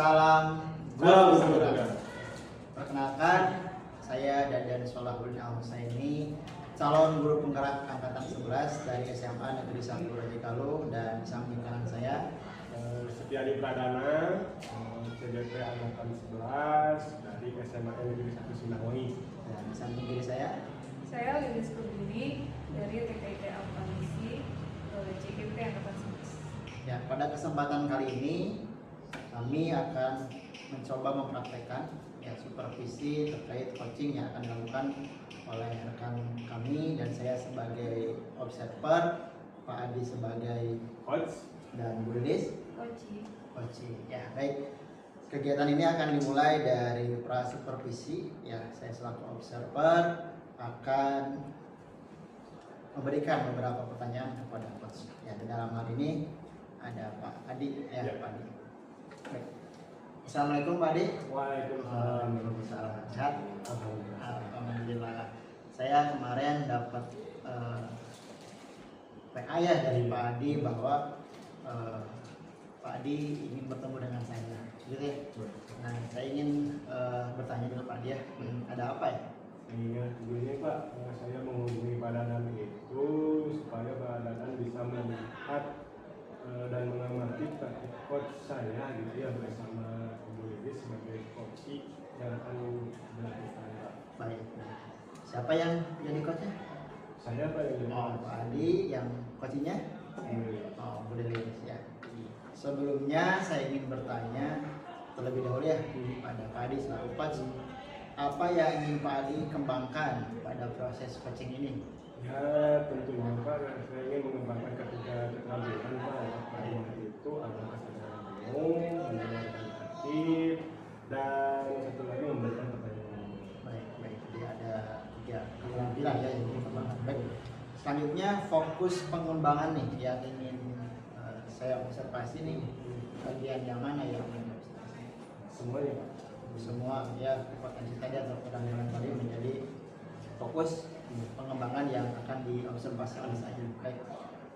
Salam Salam guru guru. penggerak. Perkenalkan, saya Dadan Solahuddin Al-Husaini, calon guru penggerak angkatan 11 dari SMA Negeri 1 Rajikalu, dan di samping kanan saya Setiadi Pradana, CDP angkatan 11 dari SMA Negeri 1 Sinawangi. dan di samping kiri saya Lilis Kudini dari TKIP Alfanisi CGP Angkatan 11. ya. Pada kesempatan kali ini kami akan mencoba mempraktekkan supervisi terkait coaching yang akan dilakukan oleh rekan kami dan saya sebagai observer, Pak Adi sebagai Coach, dan Bu Lilis Koci. coaching. Ya, baik. Kegiatan ini akan dimulai dari pra-supervisi. Ya, saya selaku observer akan memberikan beberapa pertanyaan kepada coach. Ya, di dalam hal ini ada Pak Adi. Ya. Pak Adi. Baik. Assalamualaikum Pak Adi. Waalaikumsalam. Waalaikumsalam. Sehat? Alhamdulillah. Alhamdulillah. Saya kemarin dapat PA ya dari Pak Adi bahwa Pak Adi ingin bertemu dengan saya, gitu ya. Nah, saya ingin bertanya dulu Pak Adi ya, ada apa ya? Iya, begini Pak, saya menghubungi Pak Dadan itu supaya Pak Dadan bisa melihat dan mengamati praktik coach saya gitu ya, bersama Ibu Lilis sebagai coach yang akan dilakukan Pak. Baik. Siapa yang jadi coachnya? Saya Pak yang jadi Oh, coach. Pak Adi yang coachnya? Oh, Bu Lilis ya. Sebelumnya saya ingin bertanya terlebih dahulu ya pada Pak Adi selaku coach, apa yang ingin Pak Adi kembangkan pada proses coaching ini? Ya tentunya Pak, saya ingin mengembangkan ketika keterampilan Pak itu ada kesadaran umum, mendengarkan aktif, dan satu lagi memberikan pertanyaan. Baik, baik. Jadi ada 3 keterampilan ya yang dikembangkan. Baik. Selanjutnya fokus pengembangan nih yang ingin saya observasi nih, bagian yang mana yang ingin observasi? Semuanya Pak. Semua ya, potensi tadi atau keterampilan tadi menjadi fokus pengembangan yang akan diobservasi oleh saya. Baik.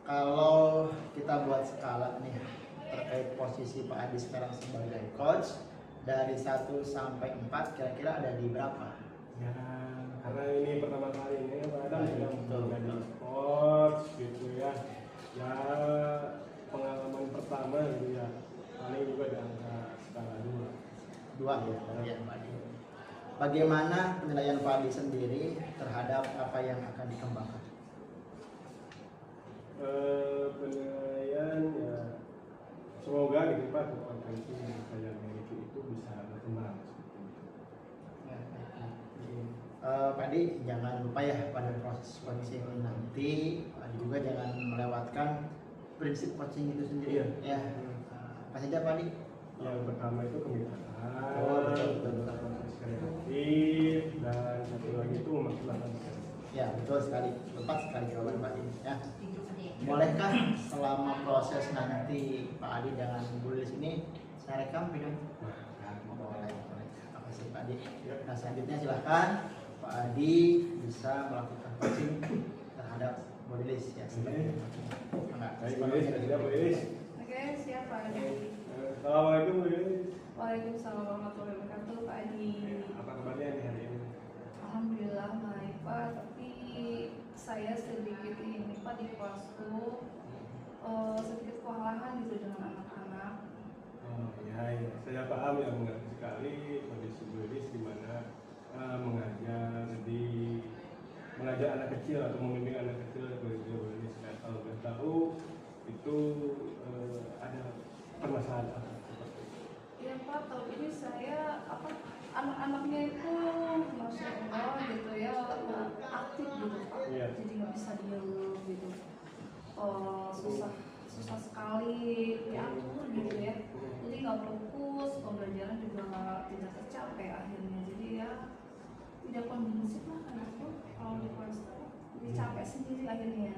Kalau kita buat skala nih terkait posisi Pak Adi sekarang sebagai coach dari 1 sampai 4 kira-kira ada di berapa? Ya karena ini pertama kali ini Pak Adam Baik, sedang betul, menjadi betul. coach gitu ya. Ya pengalaman pertama gitu ya. Paling juga di angka skala 2. 2 ya Pak Adi. Bagaimana penilaian Pak Adi sendiri terhadap apa yang akan dikembangkan? Penilaian ya semoga gitu Pak kompetensi yang saya miliki itu bisa berkembang seperti itu. Ya, baik. Pak Adi jangan lupa ya pada proses coaching nanti Pak Adi juga jangan melewatkan prinsip coaching itu sendiri. Iya. Ya. Apa saja Pak Adi? Yang pertama itu kemitraan, Oh, betul. proses kreatif, dan satu lagi itu memaksimalkan potensi. Ya, betul sekali. Tepat sekali jawaban Pak Adi. Ya. Bolehkah selama proses nanti Pak Adi dengan Bu Lilis ini saya rekam video? Boleh, boleh. Terima kasih Pak Adi. Nah, selanjutnya silahkan Pak Adi bisa melakukan coaching terhadap Bu Lilis ya. Baik, Baik, Bu Lilis, sudah Bu Lilis. Oke, siap Pak Adi. Assalamualaikum Bu Lilis. Waalaikumsalam warahmatullahi wabarakatuh Pak Adi. Apa kabarnya nih hari ini? Alhamdulillah baik Pak, tapi saya sedikit ini Pak di kelasku sedikit kewalahan gitu dengan anak-anak. Oh iya, saya paham ya, mengerti sekali kondisi Bu Lilis di mana mengajar anak kecil atau membimbing anak kecil begitu Bu Lilis. Kalau boleh tahu itu ada permasalahan apa seperti itu? Iya Pak, tahun ini saya anak-anaknya itu masya Allah gitu ya aktif gitu Pak. Iya. Jadi nggak bisa diem gitu. Susah sekali diatur gitu ya. Jadi nggak fokus, pembelajaran juga tidak tercapai akhirnya. Jadi ya tidak kondusif lah anakku kalau di kelas jadi capek sendiri akhirnya.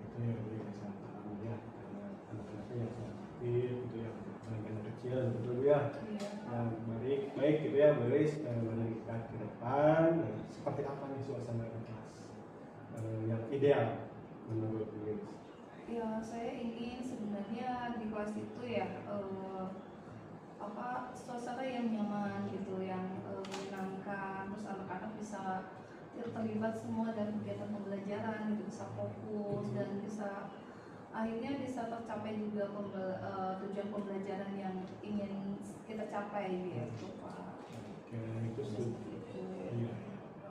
Itu yang boleh saya pahami ya, karena anak-anaknya yang sangat aktif itu yang anak kecil betul ya. Iya. Nah, baik gitu ya Bu Lilis, mari kita ke depan. Nah, seperti apa nih suasana kelas yang ideal menurut Bu Lilis? Ya saya ingin sebenarnya di kelas itu ya suasana yang nyaman gitu, yang menyenangkan, terus anak-anak bisa terlibat semua dalam kegiatan pembelajaran gitu, bisa fokus dan bisa akhirnya bisa tercapai juga tujuan pembelajaran yang ingin kita capai gitu Pak. Oke, itu Jadi sih. seperti itu. Iya.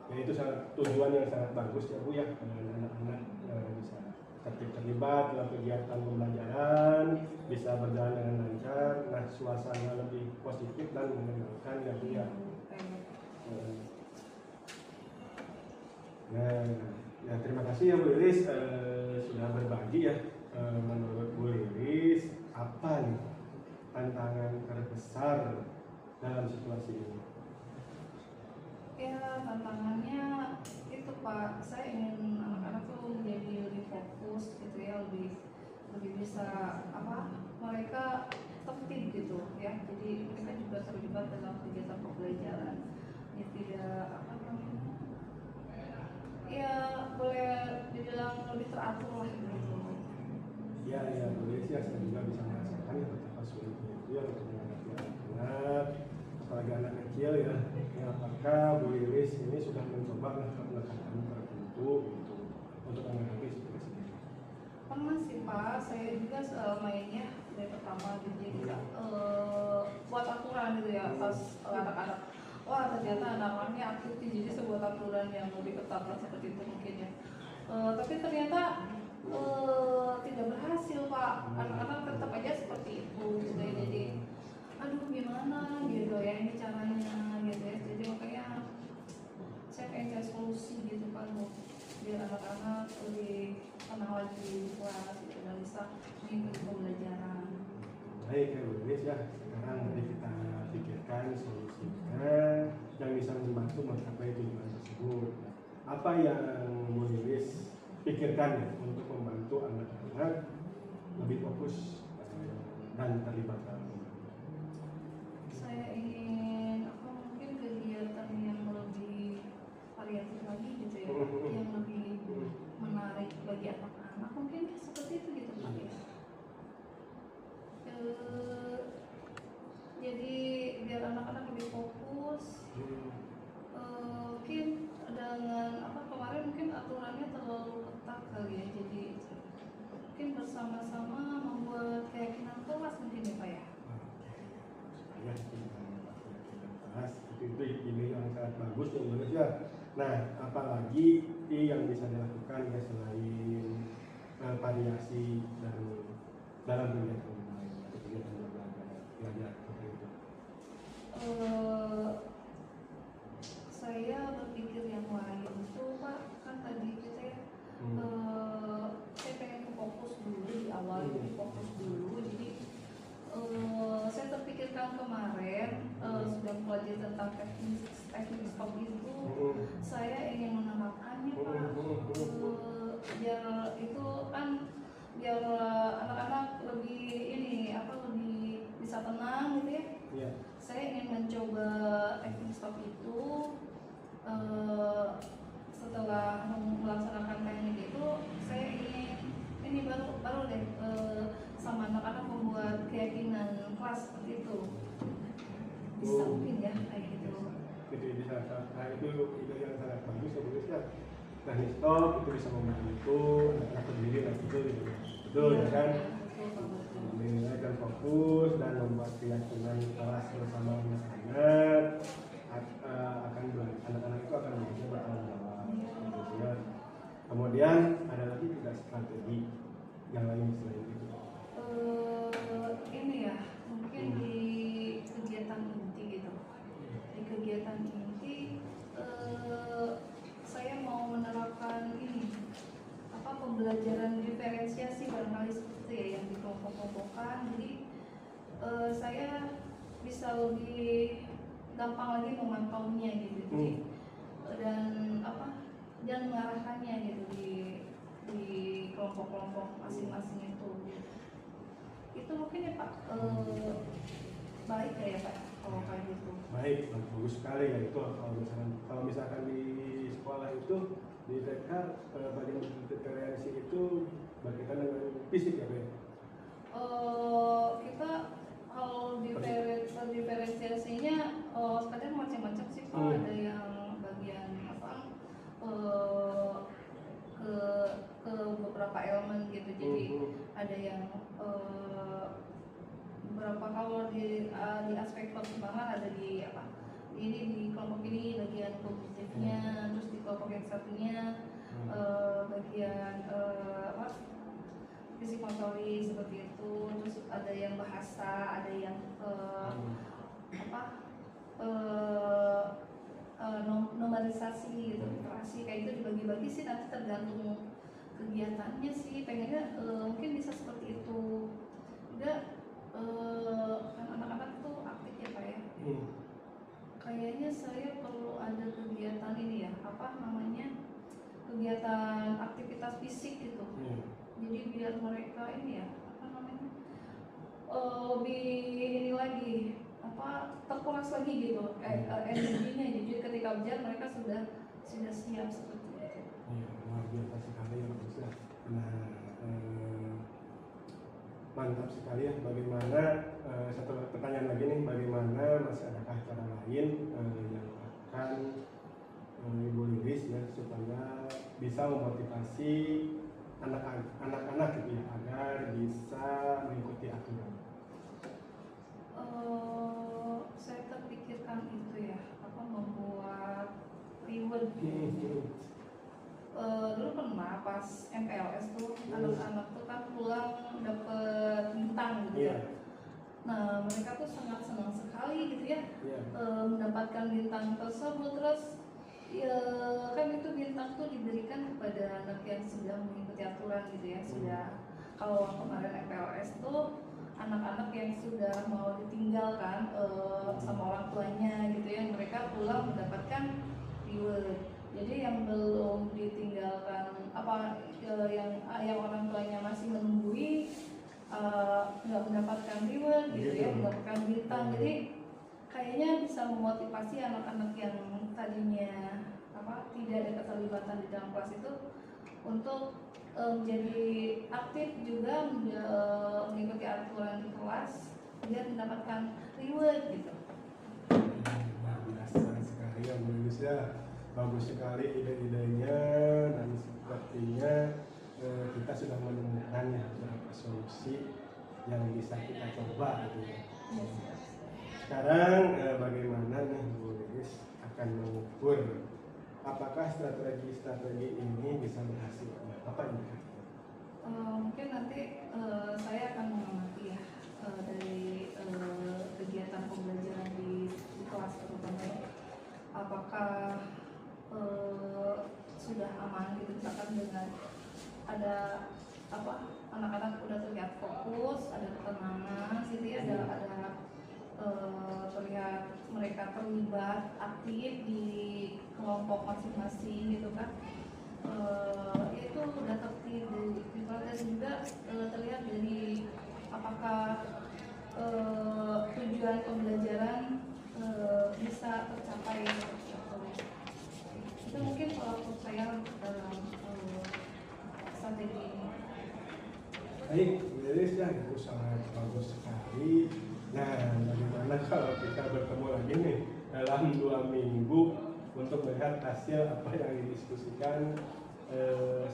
Ya itu sangat tujuan yang sangat bagus ya Bu ya, anak-anak bisa terlibat dalam kegiatan pembelajaran, bisa berjalan dengan lancar, nah suasana lebih positif dan menyenangkan ya Bu ya. Nah, ya terima kasih ya Bu Lilis sudah berbagi ya. Menurut Bu Lilis apa nih tantangan terbesar dalam situasi ini? Ya tantangannya itu Pak, saya ingin anak-anak tuh menjadi lebih fokus gitu ya, lebih bisa mereka tertib gitu ya, jadi mereka juga terlibat dalam kegiatan pembelajaran ya, tidak ya boleh dibilang lebih teratur lah gitu. Ya Bu Lilis ya, saya juga bisa merasakan ya betapa sulitnya itu ya untuk menghadapi anak-anak, apalagi anak kecil ya. Apakah Bu Lilis ini sudah mencoba pendekatan tertentu untuk menghadapi situasi ini? Pernah sih Pak, saya juga mainnya dari pertama gitu, jadi buat aturan gitu ya pas anak-anak. Wah ternyata anak-anaknya aktif sih, jadi sebuah aturan yang lebih ketat lah seperti itu mungkin ya. Tapi ternyata tidak berhasil Pak, anak-anak tetap aja seperti itu gitu ya. Jadi aduh gimana gitu ya ini caranya gitu ya, jadi makanya saya pengen cari solusi gitu kan biar anak-anak lebih tenang lagi di kelas gitu dan bisa mengikuti pembelajaran. Baik ya Bu Lilis ya, sekarang mari kita pikirkan solusinya yang bisa membantu mencapai tujuan tersebut. Apa yang Bu Lilis pikirkan ya untuk membantu anak-anak lebih fokus dan terlibat dalam Saya ingin mungkin kegiatan yang lebih variatif lagi gitu ya, yang lebih menarik bagi anak-anak, mungkin seperti itu gitu Pak ya. Jadi biar anak-anak lebih fokus, mungkin dengan kemarin mungkin aturannya terlalu ketat kali ya, jadi mungkin bersama-sama membuat keyakinan kelas mungkin ya Pak ya. Ya, kita bahas itu ide yang sangat bagus ya Bu Lilis ya. Nah, apalagi yang bisa dilakukan ya selain variasi dan dalam kegiatan lain atau kegiatan belajar seperti itu? Saya berpikir yang lain itu Pak, kan tadi kita ya, saya pengen fokus dulu di awal, jadi fokus dulu. Jadi saya terpikirkan kemarin sudah belajar tentang teknik stop itu, saya ingin menerapkannya Pak, biar itu kan biar anak-anak lebih lebih bisa tenang gitu ya. Iya. Saya ingin mencoba teknik stop itu, setelah melaksanakan teknik itu saya ingin ini baru deh sama anak-anak membuat keyakinan kelas seperti itu, bisa mungkin ya kayak gitu. Itu bisa, nah itu ide yang sangat bagus ya Bu Lilis ya. Teknik stop itu bisa membantu anak-anak berdiri lagi gitu. Betul ya kan? Menilai dan fokus dan membuat keyakinan kelas bersama anak-anak akan anak-anak itu akan belajar bertanggung jawab. Ya. Kemudian ada lagi tidak strategi yang lain selain itu? Ini ya mungkin di kegiatan inti gitu. Di kegiatan inti saya mau menerapkan ini pembelajaran diferensiasi barangkali seperti ya, yang dikelompok-kelompokkan. Jadi saya bisa lebih gampang lagi memantaunya gitu. Jadi dan mengarahkannya gitu di kelompok-kelompok masing-masing itu. Itu mungkin ya Pak, baik ya Pak kalau kayak gitu. Baik, bagus sekali ya itu. Kalau misalkan di sekolah itu di TK bagian diferensi itu berkaitan dengan fisik ya Pak? Kita kalau diferensiasi perkembangan ada di apa ini di kelompok ini bagian kognitifnya, terus di kelompok yang satunya bagian apa psikomotorik seperti itu, terus ada yang bahasa, ada yang apa normalisasi gitu, literasi kayak itu dibagi-bagi sih, nanti tergantung kegiatannya sih, pengennya mungkin bisa seperti itu juga. Kan anak-anak tuh aktif ya Pak ya. Kayaknya saya perlu ada kegiatan ini ya, apa namanya, kegiatan aktivitas fisik gitu. Jadi biar mereka ini ya, apa namanya, lebih ini lagi, apa terkuras lagi gitu, energinya. Jadi ketika ujian mereka sudah siap seperti itu. Iya, luar biasa sekali ya Mas ya. Nah, mantap sekali ya. Bagaimana satu pertanyaan lagi nih, bagaimana masih adakah cara lain yang akan Ibu Lilis ya supaya bisa memotivasi anak-anak gitu ya agar bisa mengikuti aturan? Saya terpikirkan itu ya, apa membuat reward. Dulu pernah pas MPLS tuh anak-anak tuh kan pulang dapet bintang gitu ya. Nah mereka tuh sangat senang sekali gitu ya, mendapatkan bintang tersebut. Terus ya kan itu bintang tuh diberikan kepada anak yang sudah mengikuti aturan gitu ya. Sudah, kalau kemarin MPLS tuh anak-anak yang sudah mau ditinggalkan sama orang tuanya gitu ya, mereka pulang mendapatkan reward. Jadi yang belum ditinggalkan apa yang orang tuanya masih menunggui nggak mendapatkan reward gitu ya, mendapatkan bintang. Jadi kayaknya bisa memotivasi anak-anak yang tadinya apa tidak ada keterlibatan di dalam kelas itu untuk menjadi aktif juga, mengikuti aturan di kelas biar mendapatkan reward gitu. Luar biasa sekali ya Bu Lilis ya. Bagus sekali ide-idenya, dan sepertinya kita sudah menemukan ya beberapa solusi yang bisa kita coba gitu ya. Sekarang bagaimana nih Bu Lilis akan mengukur apakah strategi-strategi ini bisa berhasil? Apa ini? Mungkin nanti saya akan mengamati ya dari kegiatan pembelajaran di kelas terutama ya. Apakah sudah aman gitu, misalkan dengan ada apa anak-anak udah terlihat fokus, ada ketenangan gitu ya, ada terlihat mereka terlibat aktif di kelompok masing-masing gitu kan. Itu udah tertib dan juga terlihat dari apakah tujuan pembelajaran bisa tercapai seperti itu. Itu mungkin kalau saya dalam strategi ini. Baik, Bu Lilis ya, itu sangat bagus sekali. Nah, bagaimana kalau kita bertemu lagi nih dalam 2 minggu untuk melihat hasil apa yang didiskusikan,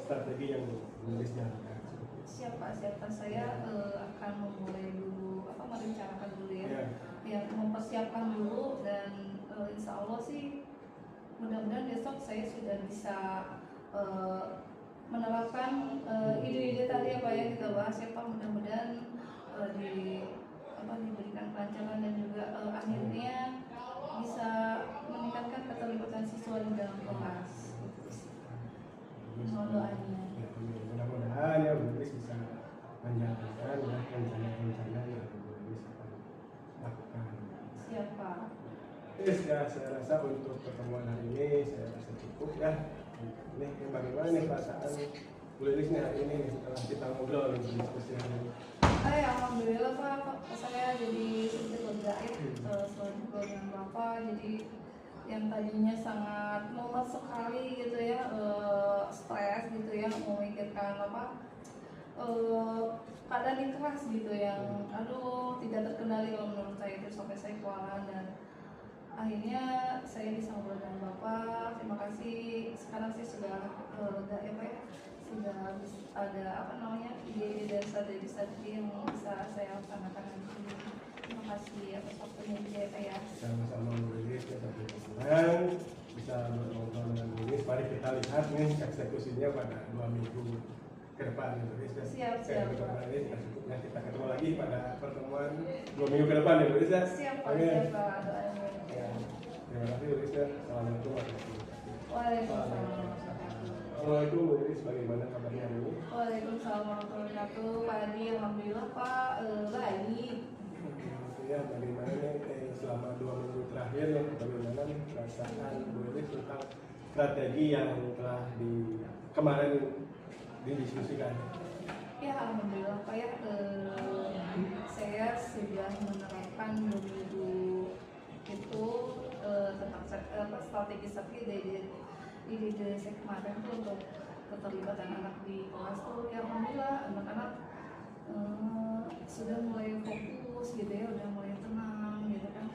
strategi yang Bu Lilis jalankan? Siapa saya akan memulai dulu, apa merencanakan dulu ya, yang mempersiapkan dulu, dan insya Allah sih mudah-mudahan besok saya sudah bisa menerapkan ide-ide tadi apa yang kita bahas ya Pak. Mudah-mudahan diberikan kelancaran dan juga akhirnya bisa meningkatkan keterlibatan siswa di dalam kelas. Mohon doanya. Mudah-mudahan ya Bu Lilis bisa menjalankan ya rencana-rencana yang Bu Lilis akan lakukan. Siapa? Ya, saya rasa untuk pertemuan hari ini saya rasa cukup ya. Ini bagaimana nih perasaan Bu Lilis nih hari ini setelah kita ngobrol di diskusi hari ini? Alhamdulillah Pak, saya jadi sedikit lega ya setelah ngobrol dengan Bapak. Jadi yang tadinya sangat lemas sekali gitu ya, stres gitu ya, memikirkan keadaan di kelas gitu yang tidak terkendali kalau menurut saya itu, sampai saya kewalahan. Dan akhirnya saya bisa ngobrol dengan Bapak. Terima kasih. Sekarang saya sudah lega ya Pak ya, sudah ada ide-ide dan strategi yang bisa saya laksanakan nanti. Terima kasih atas waktunya juga ya Pak ya. Sama-sama Lilis ya, tapi senang bisa ngobrol dengan Lilis. Mari kita lihat nih eksekusinya pada 2 minggu ke depan ya Lilis ya. Siap, Ke depan Pak. Lilis, nah, kita ketemu lagi pada pertemuan 2 minggu ke depan ya Lilis ya. Siap Pak, Amin. siap Pak, doanya. Ya. Terima kasih Lilis ya. Assalamualaikum warahmatullahi wabarakatuh. Waalaikumsalam. Assalamualaikum Lilis, bagaimana kabarnya hari ini? Waalaikumsalam warahmatullahi wabarakatuh. Pak Adi, alhamdulillah Pak, baik. Ya, bagaimana nih selama 2 minggu terakhir ya, bagaimana nih perasaan Bu Lilis tentang strategi yang telah kemarin didiskusikan? Ya alhamdulillah Pak ya, saya sudah menerapkan 2 minggu itu tentang strategi ide saya kemarin tuh untuk keterlibatan anak di kelas tuh ya alhamdulillah anak-anak sudah mulai fokus gitu ya, udah mulai tenang gitu kan,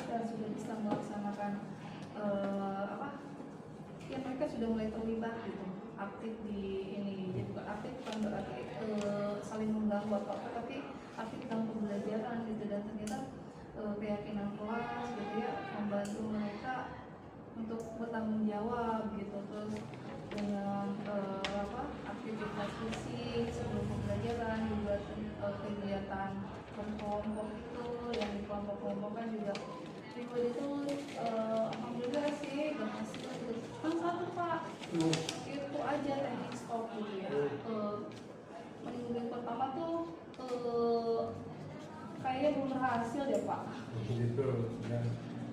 dan sudah bisa melaksanakan ya mereka sudah mulai terlibat gitu, aktif di ini. Jadi bukan aktif bukan berarti saling mengganggu atau apa, tapi aktif dalam pembelajaran gitu, dan ternyata keyakinan kelas gitu ya membantu mereka untuk bertanggung jawab gitu. Terus dengan aktivitas fisik sebelum pembelajaran, juga kegiatan kelompok itu yang di kelompok-kelompokkan juga itu alhamdulillah sih berhasil gitu. Kan satu Pak, itu aja teknik stop gitu ya. Minggu pertama tuh kayaknya belum berhasil deh Pak. Gitu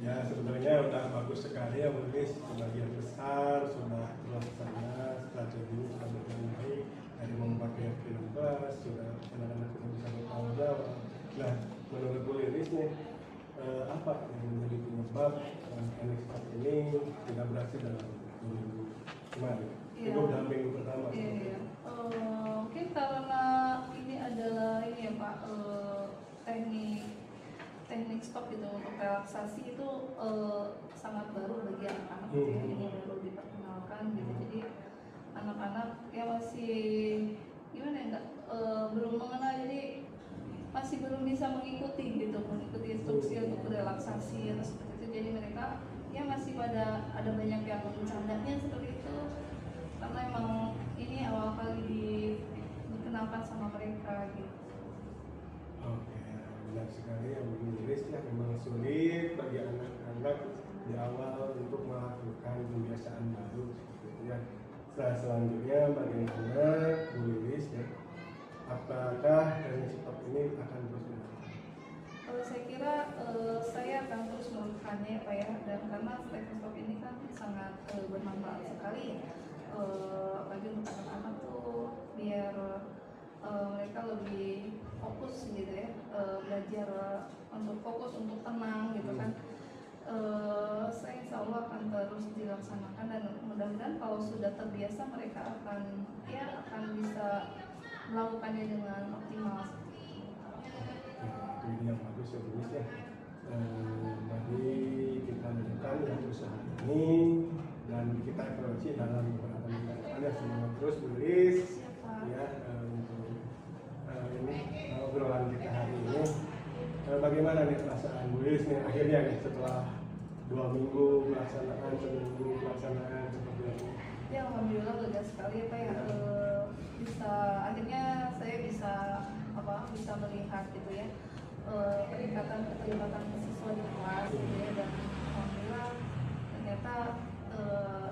ya sebenarnya udah bagus sekali ya Lilis, sebagian besar sudah terlaksana, strategi sudah berjalan baik, dari memakai film kelas sudah anak-anak sudah bisa bertanggung jawab. Nah menurut Bu Lilis nih apa yang menjadi penyebab NXT ini tidak berhasil dalam minggu kemarin? Itu dalam minggu pertama. Iya. Mungkin karena ini adalah ini ya Pak, teknik stop gitu untuk relaksasi itu sangat baru bagi anak-anak gitu ya. Ini baru diperkenalkan gitu, jadi anak-anak ya masih gimana ya, belum mengenal, jadi masih belum bisa mengikuti instruksi untuk relaksasi atau seperti itu. Jadi mereka ya masih pada ada banyak yang bercandanya seperti itu, karena emang ini awal kali dikenalkan sama mereka gitu. Oke, benar sekali yang menulis ya, memang sulit bagi anak-anak di awal untuk melakukan kebiasaan baru seperti itu ya. Selanjutnya bagaimana Bu Lilis ya, apakah teknik stop ini akan terus berjalan? Saya kira saya akan terus melakukannya Pak ya, dan karena teknik stop ini kan sangat bermanfaat sekali ya, bagi untuk anak-anak tuh biar mereka lebih fokus gitu ya, belajar untuk fokus, untuk tenang gitu kan. Saya insya Allah akan terus dilaksanakan, dan mudah-mudahan kalau sudah terbiasa mereka akan bisa melakukannya dengan optimal. Ini yang bagus ya Bu Lilis ya. Tadi kita lanjutkan ya usaha ini dan kita evaluasi dalam beberapa minggu ke depan ya. Semoga terus Bu Lilis ya untuk ini obrolan kita hari ini. Bagaimana nih perasaan Bu Lilis nih akhirnya nih setelah 2 minggu pelaksanaan, seminggu pelaksanaan seperti ini? Ya alhamdulillah lega sekali ya Pak ya, bisa akhirnya saya bisa melihat gitu ya peningkatan keterlibatan siswa di kelas gitu ya, dan alhamdulillah ternyata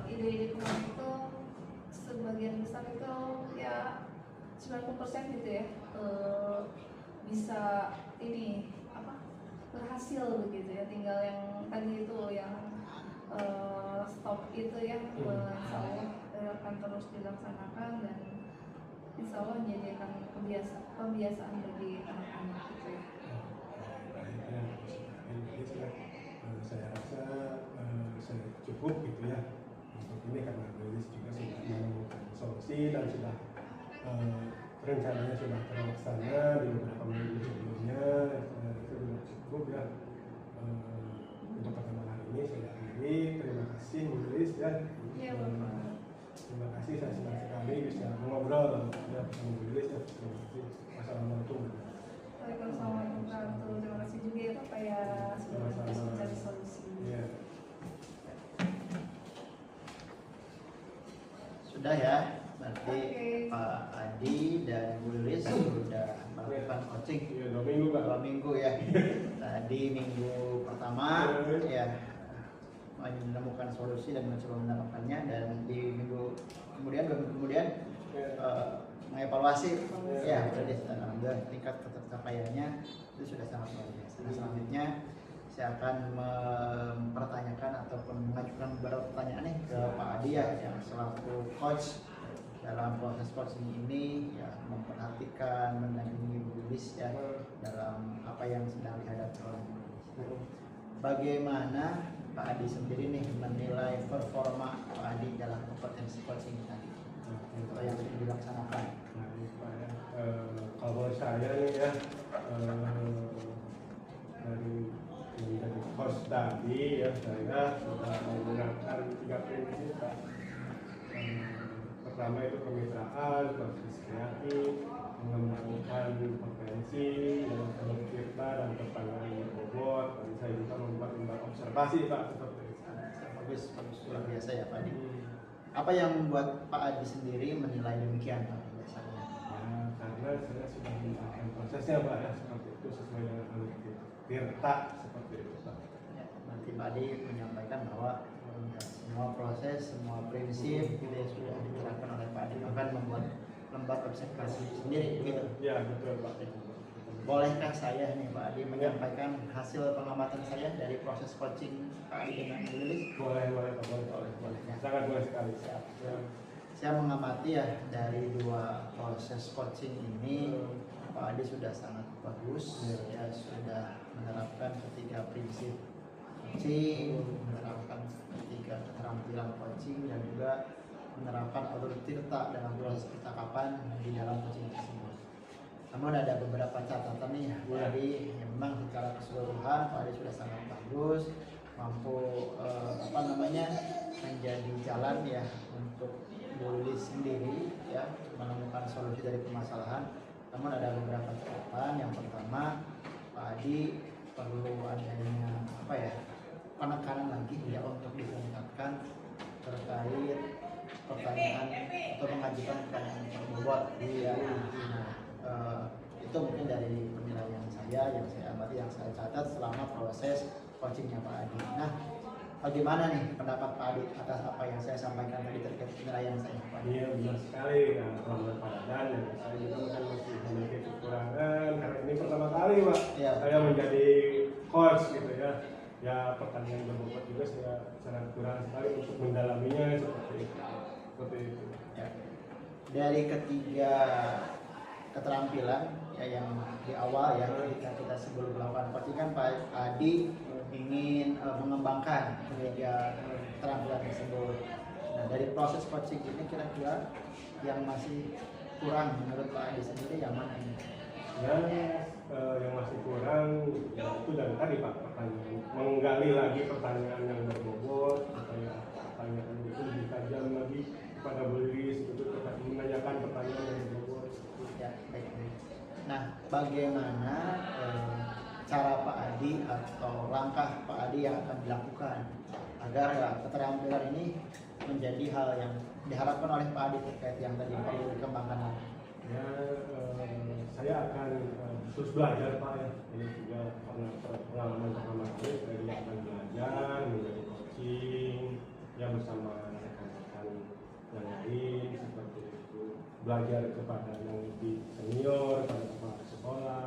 ide-ide kemarin itu sebagian besar itu ya 90% gitu ya bisa ini berhasil begitu ya. Tinggal yang tadi itu yang stop itu ya, insya Allah akan terus dilaksanakan, dan insya Allah menjadikan pembiasaan bagi anak-anak gitu ya. Saya rasa saya cukup gitu ya untuk ini, karena Lilis juga sudah menemukan solusi dan sudah rencananya sudah terlaksana di beberapa minggu sebelumnya. Itu sudah cukup ya. Untuk pertemuan hari ini saya akhiri. Terima kasih Bu Lilis ya. Iya Bapak. Terima kasih, saya senang sekali bisa mengobrol ya bersama Bu Lilis ya. Terima kasih. Wassalamualaikum. Waalaikumsalam warahmatullahi wabarakatuh. Terima kasih juga ya Pak ya sudah Sama-sama. mencari solusi. Iya. Sudah ya, berarti Oke. Pak Adi dan Bu Lilis sudah melakukan coaching Iya, 2 minggu Pak. 2 minggu ya. Tadi minggu pertama ya menemukan solusi dan mencoba menerapkannya, dan di minggu kemudian 2 minggu kemudian mengevaluasi ya berarti alhamdulillah tingkat ketercapaiannya itu sudah sangat luar biasa. Nah, selanjutnya saya akan mempertanyakan ataupun mengajukan beberapa pertanyaan nih ke Pak Adi ya, yang selaku coach dalam proses coaching ini ya, memperhatikan, mendampingi Bu Lilis ya dalam apa yang sedang dihadapi oleh Bu Lilis. Bagaimana Pak Adi sendiri nih menilai performa Pak Adi dalam kompetensi coaching tadi atau yang sudah dilaksanakan? Baik, Pak ya. Kalau saya nih ya dari menjadi coach tadi ya, saya sudah menggunakan 3 prinsip Pak. Pertama itu kemitraan, proses kreatif, mengembangkan potensi yang tercipta dan perpanjangan bobot, dan saya juga membuat observasi Pak seperti itu. Bagus, luar biasa ya Pak Adi. Apa yang membuat Pak Adi sendiri menilai demikian Pak biasanya? Ya, karena saya sudah melakukan prosesnya Pak ya, seperti itu sesuai dengan alur Tirta seperti itu Pak. Ya, nanti Pak Adi menyampaikan bahwa semua proses, semua prinsip gitu ya, sudah diterapkan oleh Pak Adi, bahkan membuat lembar observasi sendiri gitu. Ya betul Pak. Bolehkah saya nih Pak Adi menyampaikan hasil pengamatan saya dari proses coaching Pak Adi dengan Bu Lilis? Boleh Pak, boleh. Boleh ya. Sangat boleh sekali. Siap. Ya. Saya mengamati ya dari 2 proses coaching ini, Pak Adi sudah sangat bagus ya, sudah menerapkan ketiga prinsip coaching, menerapkan ketiga keterampilan coaching, dan juga menerapkan alur tirta dalam proses percakapan di dalam coaching tersebut. Namun ada beberapa catatan nih Pak Adi, yang memang secara keseluruhan Pak Adi sudah sangat bagus, mampu menjadi jalan ya untuk Bu Lilis sendiri ya menemukan solusi dari permasalahan. Namun ada beberapa catatan. Yang pertama, Pak Adi perlu adanya penekanan lagi ya untuk ditingkatkan terkait pertanyaan atau mengajukan pertanyaan berbobot ya. Nah, itu mungkin dari penilaian saya yang saya amati, yang saya catat selama proses coachingnya Pak Adi. Nah, bagaimana nih pendapat Pak Adi atas apa yang saya sampaikan tadi terkait penilaian saya Pak Adi? Iya benar sekali ya, selamat Pak Dadan. Dan saya juga kan masih memiliki kekurangan karena ini pertama kali Pak Ya. saya menjadi coach gitu ya. Ya pertanyaan berbobot juga saya sangat kurang sekali untuk mendalaminya seperti itu. Ya. Dari ketiga keterampilan ya yang di awal ya, ketika kita sebelum melakukan coaching kan Pak Adi ingin mengembangkan ketiga keterampilan tersebut. Nah, dari proses coaching ini kira-kira yang masih kurang menurut Pak Adi sendiri yang mana ini? Ya, yang masih kurang ya itu dari tadi Pak, pertanyaan, menggali lagi pertanyaan yang berbobot, pertanyaan itu lebih tajam lagi kepada Bu Lilis, itu menanyakan pertanyaan yang berbobot. Ya, baik. Nah, bagaimana cara Pak Adi atau langkah Pak Adi yang akan dilakukan agar ya, keterampilan ini menjadi hal yang diharapkan oleh Pak Adi terkait yang tadi perlu dikembangkan lagi? Ya, saya akan terus belajar Pak ya. Ini juga pengalaman pertama kali saya juga akan belajar menjadi coaching ya bersama rekan-rekan yang lain seperti itu. Belajar kepada yang lebih senior, pada kepala sekolah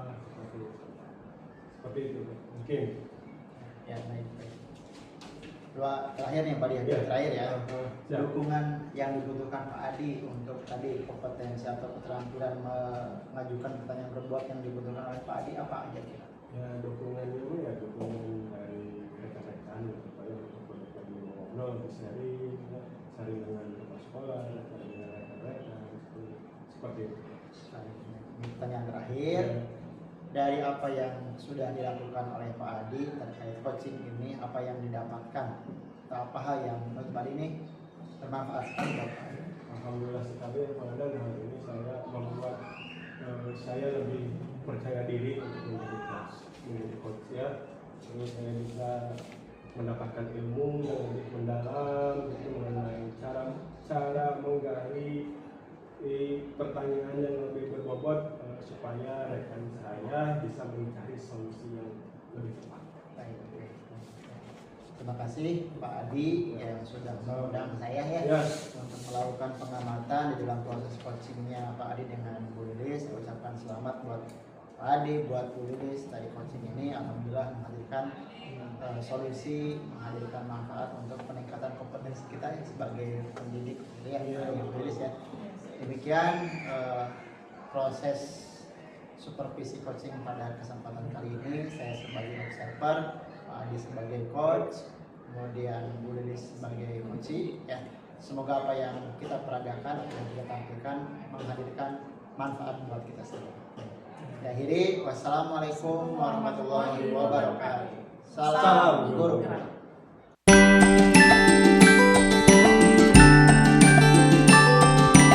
seperti itu mungkin. Ya, baik. Dua terakhir nih Pak Adi, terakhir ya. Dukungan yang dibutuhkan Pak Adi untuk tadi kompetensi atau keterampilan mengajukan pertanyaan berbobot yang dibutuhkan oleh Pak Adi apa aja kira? Ya dukungannya itu ya dukungan dari rekan-rekan supaya untuk ngobrol, sharing, sharing dengan kepala sekolah, sharing dengan rekan-rekan seperti itu. Pertanyaan terakhir, dari apa yang sudah dilakukan oleh Pak Adi terkait coaching ini, apa yang didapatkan atau apa hal yang menurut Pak Adi ini bermanfaat sekali buat Pak Adi? Alhamdulillah sekali ya Pak Dadan, hal ini saya membuat saya lebih percaya diri untuk menjadi coach ya. Terus saya bisa mendapatkan ilmu yang lebih mendalam itu mengenai cara menggali pertanyaan yang lebih berbobot supaya rekan saya bisa mencari solusi yang lebih tepat. Baik. Terima kasih Pak Adi yang sudah mengundang saya ya untuk melakukan pengamatan di dalam proses coachingnya Pak Adi dengan Bu Lilis. Saya ucapkan selamat buat Pak Adi, buat Bu Lilis dari coaching ini. Alhamdulillah menghadirkan solusi, menghadirkan manfaat untuk peningkatan kompetensi kita sebagai pendidik ya, Bu Lilis ya. Demikian proses supervisi coaching pada kesempatan kali ini. Saya sebagai observer, Pak Adi sebagai coach, kemudian Bu Lilis sebagai coach ya. Semoga apa yang kita peragakan, yang kita tampilkan menghadirkan manfaat buat kita semua. Akhiri, wassalamualaikum warahmatullahi wabarakatuh. Salam guru.